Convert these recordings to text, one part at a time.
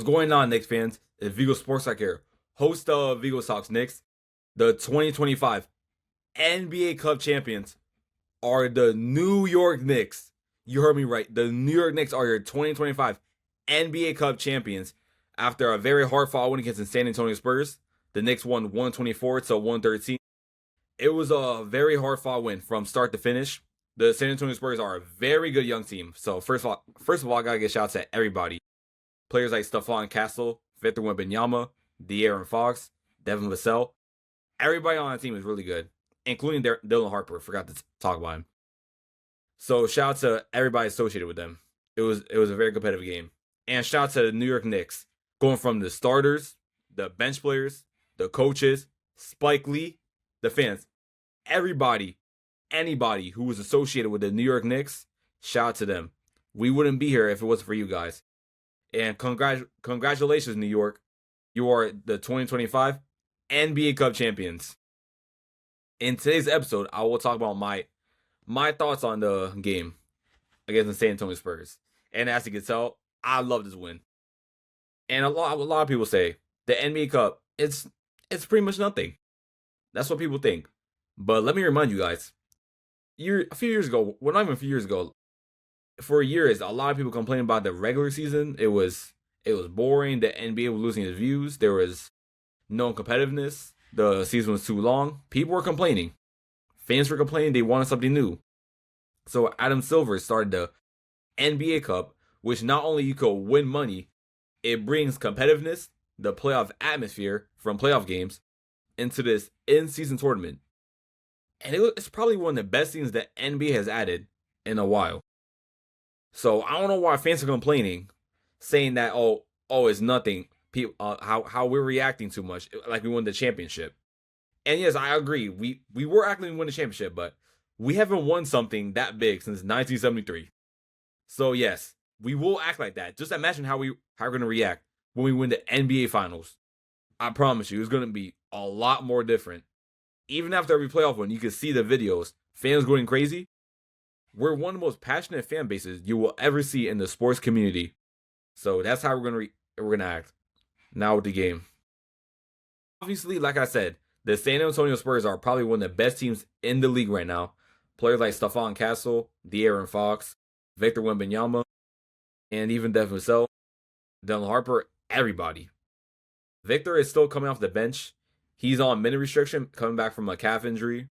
going on, Knicks fans? It's Vigo Sportstalk here, host of Vigo Talks Knicks. The 2025 NBA Cup champions are the New York Knicks. You heard me right. The New York Knicks are your 2025 NBA Cup champions after a very hard-fought win against the San Antonio Spurs. The Knicks won 124 to 113. It was a very hard-fought win from start to finish. The San Antonio Spurs are a very good young team. So first of all, I gotta give shout out to everybody. Players like Stephon Castle, Victor Wembanyama, De'Aaron Fox, Devin Vassell. Everybody on the team is really good, including Dylan Harper. Forgot to talk about him. So shout out to everybody associated with them. It was a very competitive game. And shout out to the New York Knicks, going from the starters, the bench players, the coaches, Spike Lee, the fans, everybody, anybody who was associated with the New York Knicks, shout out to them. We wouldn't be here if it wasn't for you guys. And congratulations, New York. You are the 2025 NBA Cup champions. In today's episode, I will talk about my thoughts on the game against the San Antonio Spurs. And as you can tell, I love this win. And a lot of people say the NBA Cup, it's pretty much nothing. That's what people think. But let me remind you guys, a few years ago, well, not even a few years ago, for years, a lot of people complained about the regular season. It was boring. The NBA was losing its views. There was no competitiveness. The season was too long. People were complaining. Fans were complaining. They wanted something new. So Adam Silver started the NBA Cup, which not only you could win money, it brings competitiveness, the playoff atmosphere from playoff games, into this in-season tournament. And it's probably one of the best things that NBA has added in a while. So I don't know why fans are complaining, saying that oh it's nothing. People, how we're reacting too much, like we won the championship. And yes, I agree. We were actually winning the championship, but we haven't won something that big since 1973. So yes, we will act like that. Just imagine how we're gonna react when we win the NBA Finals. I promise you, it's gonna be a lot more different. Even after every playoff win, you can see the videos, fans going crazy. We're one of the most passionate fan bases you will ever see in the sports community. So that's how we're gonna act. Now with the game. Obviously, like I said, the San Antonio Spurs are probably one of the best teams in the league right now. Players like Stephon Castle, De'Aaron Fox, Victor Wembanyama, and even Devin Vassell, Dylan Harper, everybody. Victor is still coming off the bench. He's on minute restriction, coming back from a calf injury.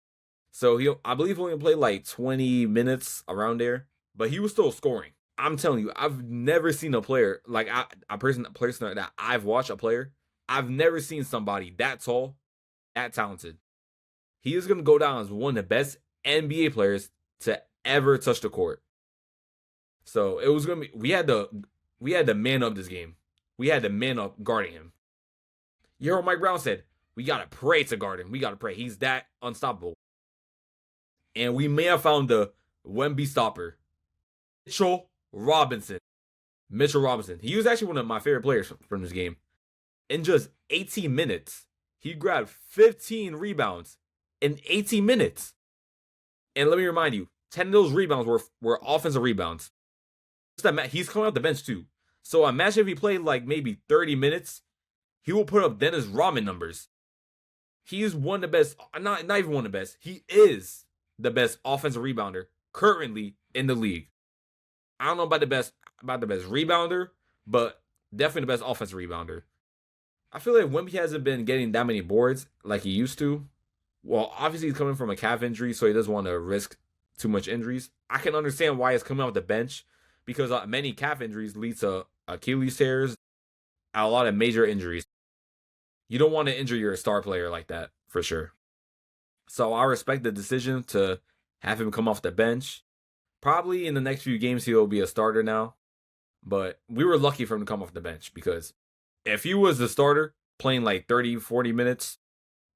So I believe he only played like 20 minutes around there, but he was still scoring. I'm telling you, I've never seen a player like a person that I've watched a player. I've never seen somebody that tall, that talented. He is gonna go down as one of the best NBA players to ever touch the court. So it was gonna be. We had to man up this game. We had to man up guarding him. You heard what Mike Brown said. We gotta pray to guard him. We gotta pray. He's that unstoppable. And we may have found the Wemby stopper, Mitchell Robinson. He was actually one of my favorite players from this game. In just 18 minutes, he grabbed 15 rebounds in 18 minutes. And let me remind you, 10 of those rebounds were offensive rebounds. He's coming off the bench too. So imagine if he played like maybe 30 minutes, he will put up Dennis Rodman numbers. He is one of the best, not even one of the best. He is the best offensive rebounder currently in the league. I don't know about the best rebounder, but definitely the best offensive rebounder. I feel like Wemby hasn't been getting that many boards like he used to. Well, obviously he's coming from a calf injury, so he doesn't want to risk too much injuries. I can understand why he's coming off the bench because many calf injuries lead to Achilles tears, a lot of major injuries. You don't want to injure your star player like that, for sure. So I respect the decision to have him come off the bench. Probably in the next few games, he'll be a starter now. But we were lucky for him to come off the bench because if he was the starter playing like 30, 40 minutes,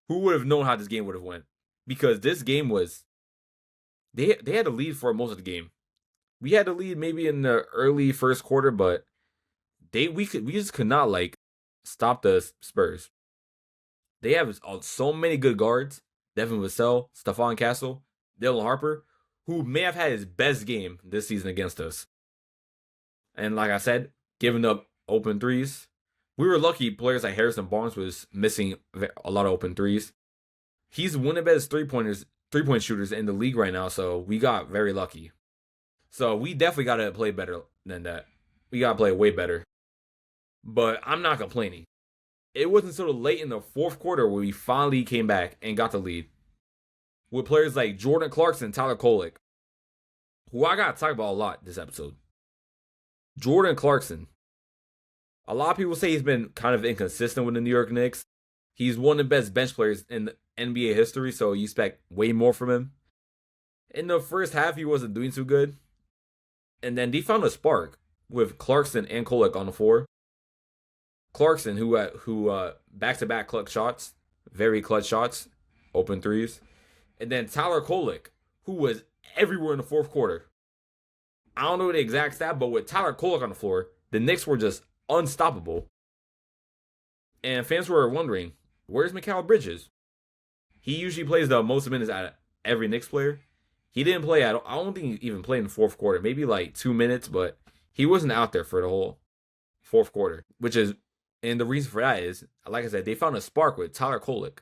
who would have known how this game would have went? Because this game was, they had the lead for most of the game. We had the lead maybe in the early first quarter, but we just could not like stop the Spurs. They have so many good guards. Devin Vassell, Stephon Castle, Dylan Harper, who may have had his best game this season against us. And like I said, giving up open threes. We were lucky players like Harrison Barnes was missing a lot of open threes. He's one of the best 3-point shooters in the league right now, so we got very lucky. So we definitely got to play better than that. We got to play way better. But I'm not complaining. It wasn't until late in the fourth quarter where we finally came back and got the lead. With players like Jordan Clarkson, Tyler Kolek, who I got to talk about a lot this episode. Jordan Clarkson. A lot of people say he's been kind of inconsistent with the New York Knicks. He's one of the best bench players in NBA history, so you expect way more from him. In the first half, he wasn't doing too good. And then they found a spark with Clarkson and Kolek on the floor. Clarkson, who back-to-back clutch shots, very clutch shots, open threes. And then Tyler Kolek, who was everywhere in the fourth quarter. I don't know the exact stat, but with Tyler Kolek on the floor, the Knicks were just unstoppable. And fans were wondering, where's Mikal Bridges? He usually plays the most minutes out of every Knicks player. He didn't play, I don't think he even played in the fourth quarter. Maybe like 2 minutes, but he wasn't out there for the whole fourth quarter. And the reason for that is, like I said, they found a spark with Tyler Kolek,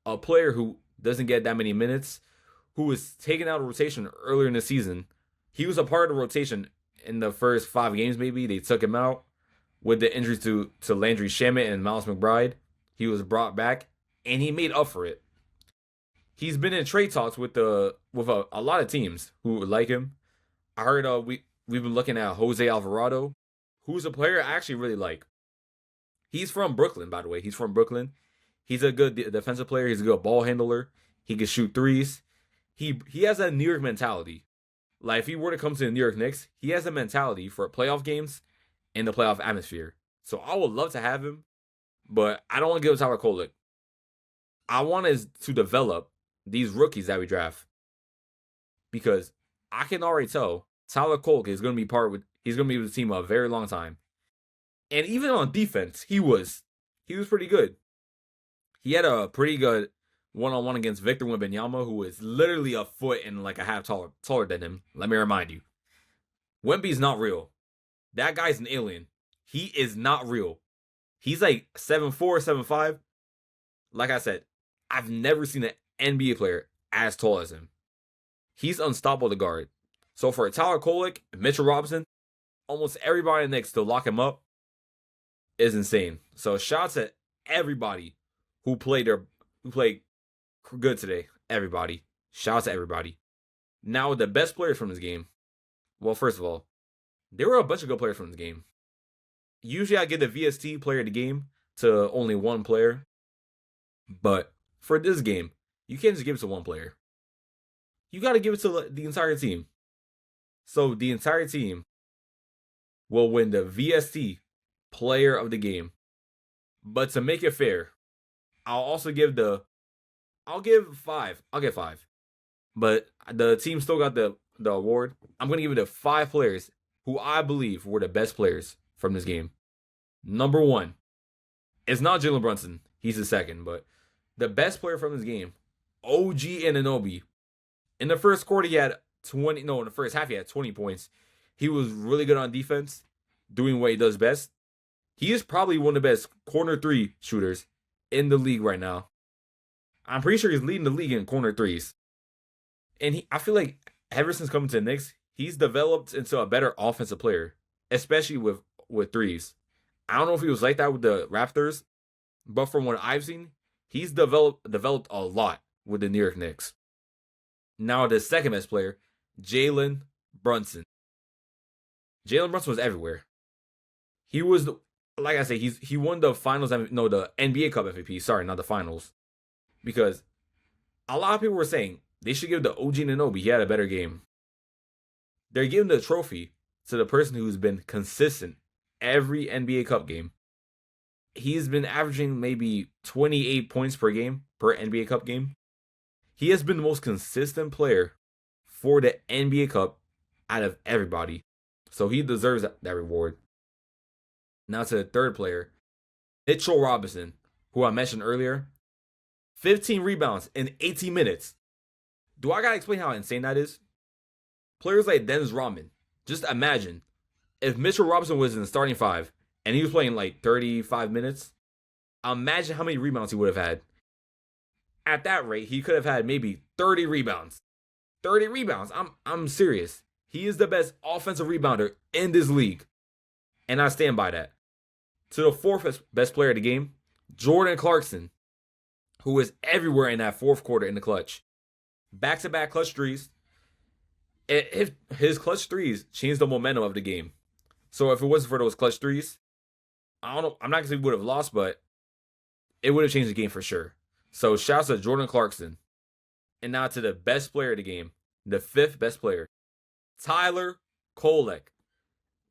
a player who doesn't get that many minutes, who was taken out of rotation earlier in the season. He was a part of the rotation in the first 5 games, maybe. They took him out with the injuries to Landry Shamet and Miles McBride. He was brought back, and he made up for it. He's been in trade talks with a lot of teams who would like him. I heard we've been looking at Jose Alvarado, who's a player I actually really like. He's from Brooklyn, by the way. He's from Brooklyn. He's a good defensive player. He's a good ball handler. He can shoot threes. He has a New York mentality. Like, if he were to come to the New York Knicks, he has a mentality for playoff games and the playoff atmosphere. So I would love to have him, but I don't want to give it to Tyler Kolek. I want us to develop these rookies that we draft, because I can already tell Tyler Kolek is going to be he's going to be with the team a very long time. And even on defense, he was pretty good. He had a pretty good one-on-one against Victor Wembanyama, who is literally a foot and like a half taller than him. Let me remind you. Wemby's not real. That guy's an alien. He is not real. He's like 7'4", 7'5". Like I said, I've never seen an NBA player as tall as him. He's unstoppable to guard. So for Tyler Kolek, Mitchell Robinson, almost everybody in the Knicks to lock him up is insane. So shouts at everybody who played good today. Everybody. Shouts to everybody. Now, the best players from this game. Well, first of all, there were a bunch of good players from this game. Usually I give the VST player of the game to only one player. But for this game, you can't just give it to one player. You got to give it to the entire team. So the entire team will win the VST player of the game. But to make it fair, I'll give 5. I'll get 5. But the team still got the award. I'm going to give it to 5 players who I believe were the best players from this game. Number 1, it's not Jalen Brunson. He's the second, but the best player from this game, OG Anunoby. In the first quarter, in the first half, he had 20 points. He was really good on defense, doing what he does best. He is probably one of the best corner 3 shooters in the league right now. I'm pretty sure he's leading the league in corner 3s. And I feel like ever since coming to the Knicks, he's developed into a better offensive player, especially with 3s. I don't know if he was like that with the Raptors, but from what I've seen, he's developed a lot with the New York Knicks. Now, the second best player, Jalen Brunson. Jalen Brunson was everywhere. He was, like I say, he won the finals, the NBA Cup MVP. Sorry, not the finals. Because a lot of people were saying they should give the OG Anunoby. He had a better game. They're giving the trophy to the person who's been consistent every NBA Cup game. He's been averaging maybe 28 points per game, per NBA Cup game. He has been the most consistent player for the NBA Cup out of everybody. So he deserves that reward. Now to the third player, Mitchell Robinson, who I mentioned earlier. 15 rebounds in 18 minutes. Do I gotta explain how insane that is? Players like Dennis Rodman. Just imagine if Mitchell Robinson was in the starting 5 and he was playing like 35 minutes, imagine how many rebounds he would have had. At that rate, he could have had maybe 30 rebounds. 30 rebounds. I'm serious. He is the best offensive rebounder in this league. And I stand by that. To the fourth best player of the game, Jordan Clarkson, who is everywhere in that fourth quarter in the clutch. Back-to-back clutch threes. His clutch threes changed the momentum of the game. So if it wasn't for those clutch threes, I don't know. I'm not going to say we would have lost, but it would have changed the game for sure. So shouts to Jordan Clarkson. And now to the best player of the game, the fifth best player, Tyler Kolek.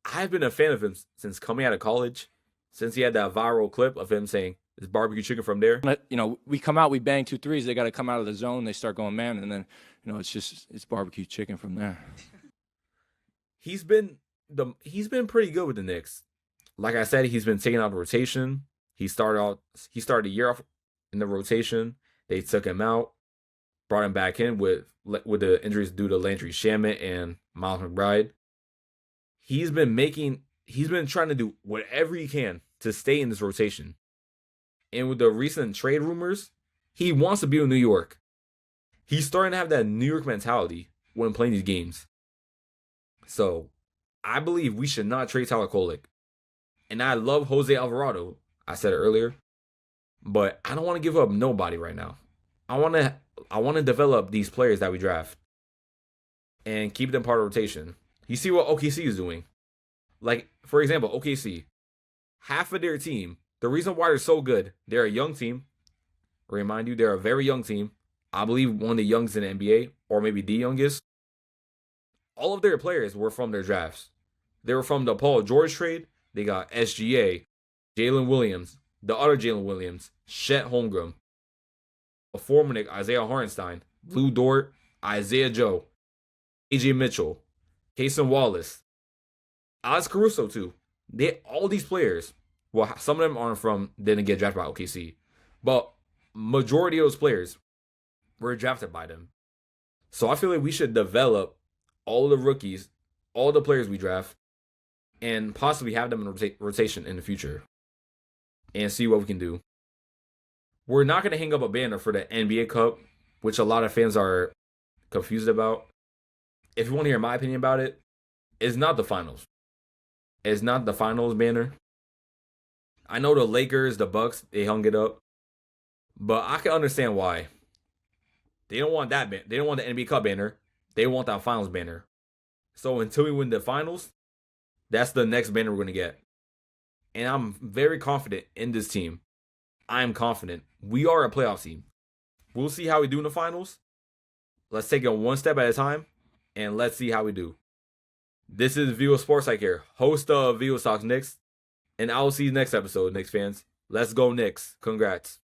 I've been a fan of him since coming out of college, since he had that viral clip of him saying, "It's barbecue chicken from there." You know, we come out, we bang 2 threes. They got to come out of the zone. They start going man, and then it's barbecue chicken from there. He's been pretty good with the Knicks. Like I said, he's been taking out the rotation. He started the year off in the rotation. They took him out, brought him back in with the injuries due to Landry Shamet and Miles McBride. He's been trying to do whatever he can to stay in this rotation. And with the recent trade rumors, he wants to be in New York. He's starting to have that New York mentality when playing these games. So, I believe we should not trade Tyler Kolek. And I love Jose Alvarado. I said it earlier. But I don't want to give up nobody right now. I want to develop these players that we draft and keep them part of rotation. You see what OKC is doing. Like, for example, OKC. Half of their team, the reason why they're so good, they're a young team. Remind you, they're a very young team. I believe one of the youngest in the NBA, or maybe the youngest. All of their players were from their drafts. They were from the Paul George trade. They got SGA, Jalen Williams, the other Jalen Williams, Chet Holmgren, a former Knick, Isaiah Hartenstein, Lou Dort, Isaiah Joe, AJ Mitchell, Cason Wallace, Alex Caruso too. All these players, well, some of them didn't get drafted by OKC, but majority of those players were drafted by them. So I feel like we should develop all the rookies, all the players we draft, and possibly have them in rotation in the future and see what we can do. We're not going to hang up a banner for the NBA Cup, which a lot of fans are confused about. If you want to hear my opinion about it, it's not the finals. It's not the finals banner. I know the Lakers, the Bucks, they hung it up. But I can understand why. They don't want that banner. They don't want the NBA Cup banner. They want that finals banner. So until we win the finals, that's the next banner we're going to get. And I'm very confident in this team. I'm confident. We are a playoff team. We'll see how we do in the finals. Let's take it one step at a time, and let's see how we do. This is Vigo Sportstalk here, host of Vigo Talks Knicks, and I will see you next episode, Knicks fans. Let's go Knicks. Congrats.